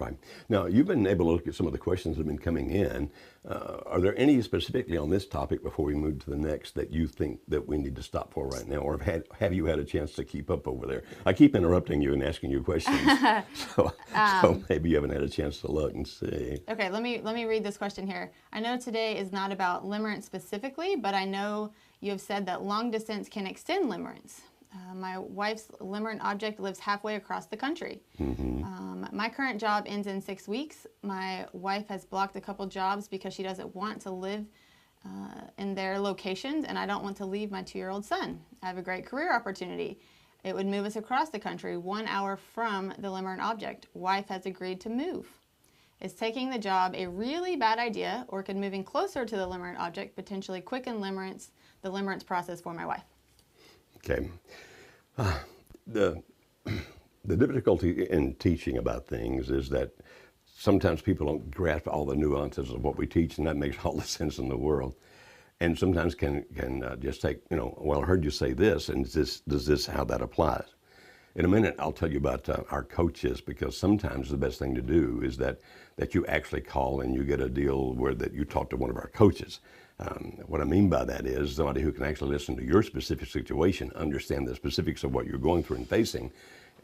Right. Now, you've been able to look at some of the questions that have been coming in. Are there any specifically on this topic before we move to the next that you think that we need to stop for right now? Or have you had a chance to keep up over there? I keep interrupting you and asking you questions. So maybe you haven't had a chance to look and see. Okay, let me read this question here. I know today is not about limerence specifically, but I know you have said that long distance can extend limerence. My wife's limerent object lives halfway across the country. My current job ends in 6 weeks. My wife has blocked a couple jobs because she doesn't want to live in their locations, and I don't want to leave my 2-year-old son. I have a great career opportunity. It would move us across the country, 1 hour from the limerent object. Wife has agreed to move. Is taking the job a really bad idea, or could moving closer to the limerent object potentially quicken the limerence process for my wife? Okay. The difficulty in teaching about things is that sometimes people don't grasp all the nuances of what we teach, and that makes all the sense in the world. And sometimes can just take, well, I heard you say this, and does this how that applies? In a minute, I'll tell you about our coaches, because sometimes the best thing to do is that you actually call and you get a deal where that you talk to one of our coaches. What I mean by that is somebody who can actually listen to your specific situation, understand the specifics of what you're going through and facing.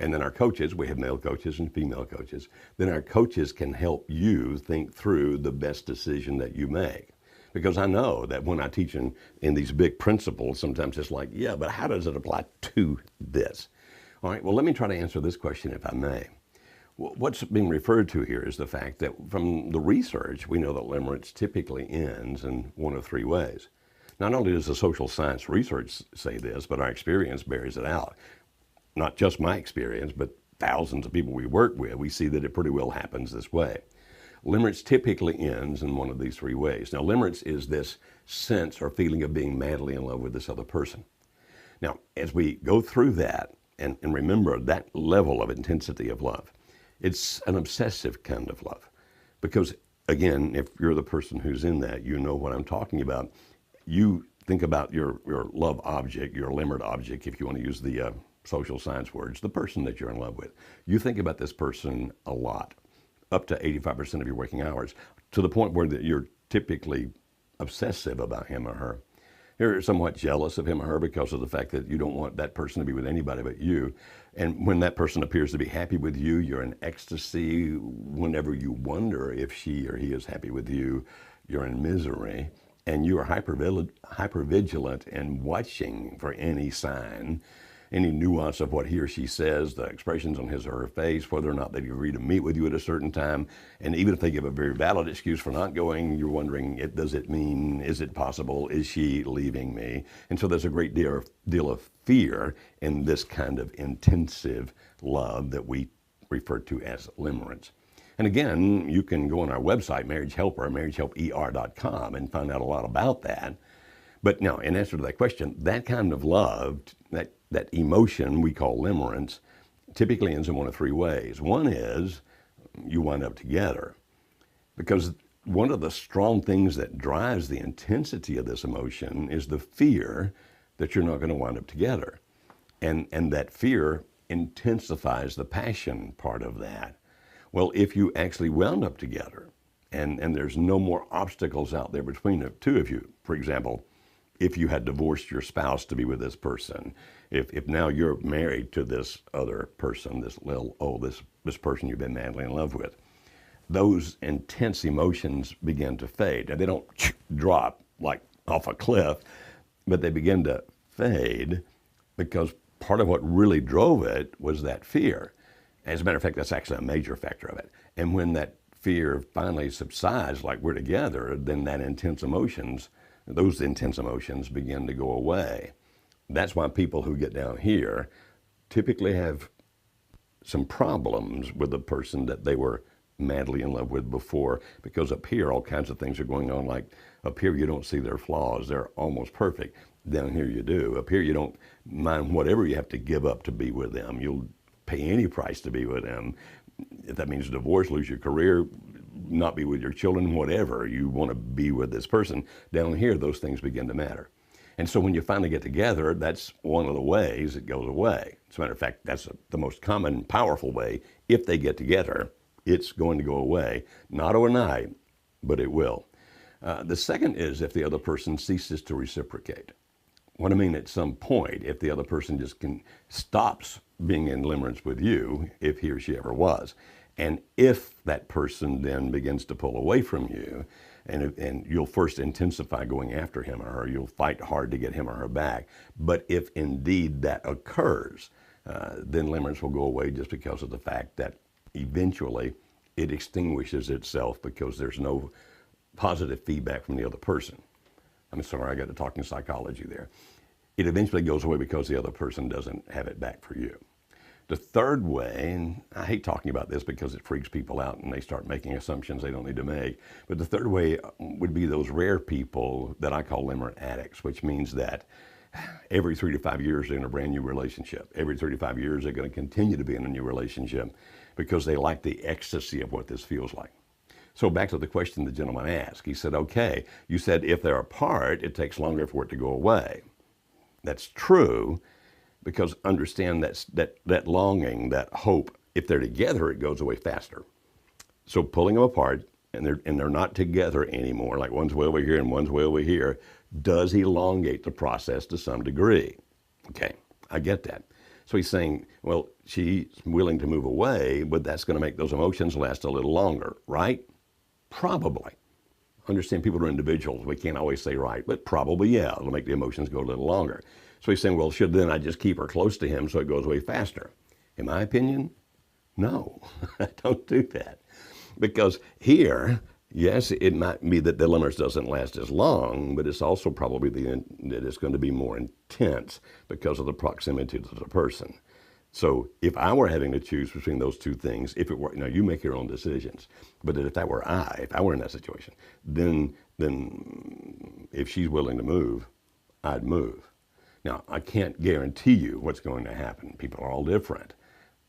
And then our coaches, we have male coaches and female coaches, then our coaches can help you think through the best decision that you make. Because I know that when I teach in these big principles, sometimes it's like, yeah, but how does it apply to this? All right, well, let me try to answer this question if I may. What's being referred to here is the fact that from the research, we know that limerence typically ends in one of 3 ways. Not only does the social science research say this, but our experience bears it out. Not just my experience, but thousands of people we work with, we see that it pretty well happens this way. Limerence typically ends in one of these 3 ways. Now, limerence is this sense or feeling of being madly in love with this other person. Now, as we go through that, and remember that level of intensity of love, it's an obsessive kind of love. Because, again, if you're the person who's in that, you know what I'm talking about. You think about your love object, your limerent object, if you want to use the social science words, the person that you're in love with. You think about this person a lot, up to 85% of your waking hours, to the point where you're typically obsessive about him or her. You're somewhat jealous of him or her because of the fact that you don't want that person to be with anybody but you. And when that person appears to be happy with you, you're in ecstasy. Whenever you wonder if she or he is happy with you, you're in misery. And you are hypervigilant and watching for any sign, any nuance of what he or she says, the expressions on his or her face, whether or not they agree to meet with you at a certain time. And even if they give a very valid excuse for not going, you're wondering, does it mean, is it possible, is she leaving me? And so there's a great deal of fear in this kind of intensive love that we refer to as limerence. And again, you can go on our website, Marriage Helper, marriagehelper.com, and find out a lot about that. But now, in answer to that question, that kind of love, that emotion we call limerence, typically ends in one of 3 ways. One is you wind up together. Because one of the strong things that drives the intensity of this emotion is the fear that you're not going to wind up together. And that fear intensifies the passion part of that. Well, if you actually wound up together and there's no more obstacles out there between the 2 of you, for example, if you had divorced your spouse to be with this person, if now you're married to this other person, this person you've been madly in love with, those intense emotions begin to fade. And they don't drop like off a cliff, but they begin to fade because part of what really drove it was that fear. As a matter of fact, that's actually a major factor of it. And when that fear finally subsides, like we're together, then those intense emotions begin to go away. That's why people who get down here typically have some problems with the person that they were madly in love with before, because up here all kinds of things are going on. Like up here you don't see their flaws, they're almost perfect. Down here you do. Up here you don't mind whatever you have to give up to be with them. You'll pay any price to be with them. If that means divorce, lose your career, not be with your children, whatever, you want to be with this person. Down here, those things begin to matter. And so when you finally get together, that's one of the ways it goes away. As a matter of fact, that's the most common, powerful way. If they get together, it's going to go away. Not overnight, but it will. The second is if the other person ceases to reciprocate. What I mean, at some point, if the other person just stops being in limerence with you, if he or she ever was, and if that person then begins to pull away from you, and you'll first intensify going after him or her, you'll fight hard to get him or her back. But if indeed that occurs, then limerence will go away just because of the fact that eventually it extinguishes itself because there's no positive feedback from the other person. I'm sorry, I got to talk in psychology there. It eventually goes away because the other person doesn't have it back for you. The third way, and I hate talking about this because it freaks people out and they start making assumptions they don't need to make, but the third way would be those rare people that I call limerent addicts, which means that every 3 to 5 years they're in a brand new relationship. Every 3 to 5 years they're going to continue to be in a new relationship because they like the ecstasy of what this feels like. So back to the question the gentleman asked. He said, okay, you said if they're apart, it takes longer for it to go away. That's true, because understand that longing, that hope, if they're together, it goes away faster. So pulling them apart, and they're not together anymore, like one's way over here and one's way over here, does elongate the process to some degree. Okay, I get that. So he's saying, well, she's willing to move away, but that's going to make those emotions last a little longer, right? Probably. Understand people are individuals. We can't always say right, but probably, yeah, it'll make the emotions go a little longer. So he's saying, well, should then I just keep her close to him so it goes away faster? In my opinion, no, don't do that. Because here, yes, it might be that the limerence doesn't last as long, but it's also probably that it's going to be more intense because of the proximity to the person. So if I were having to choose between those two things, if it were, now you make your own decisions, but if I were in that situation, then if she's willing to move, I'd move. Now, I can't guarantee you what's going to happen. People are all different.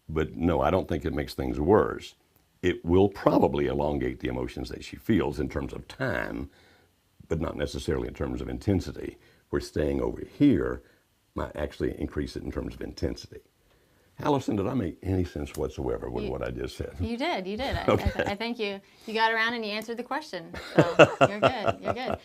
But no, I don't think it makes things worse. It will probably elongate the emotions that she feels in terms of time, but not necessarily in terms of intensity. Where staying over here might actually increase it in terms of intensity. Allison, did I make any sense whatsoever with what I just said? You did. Okay. I think you got around and you answered the question. So you're good.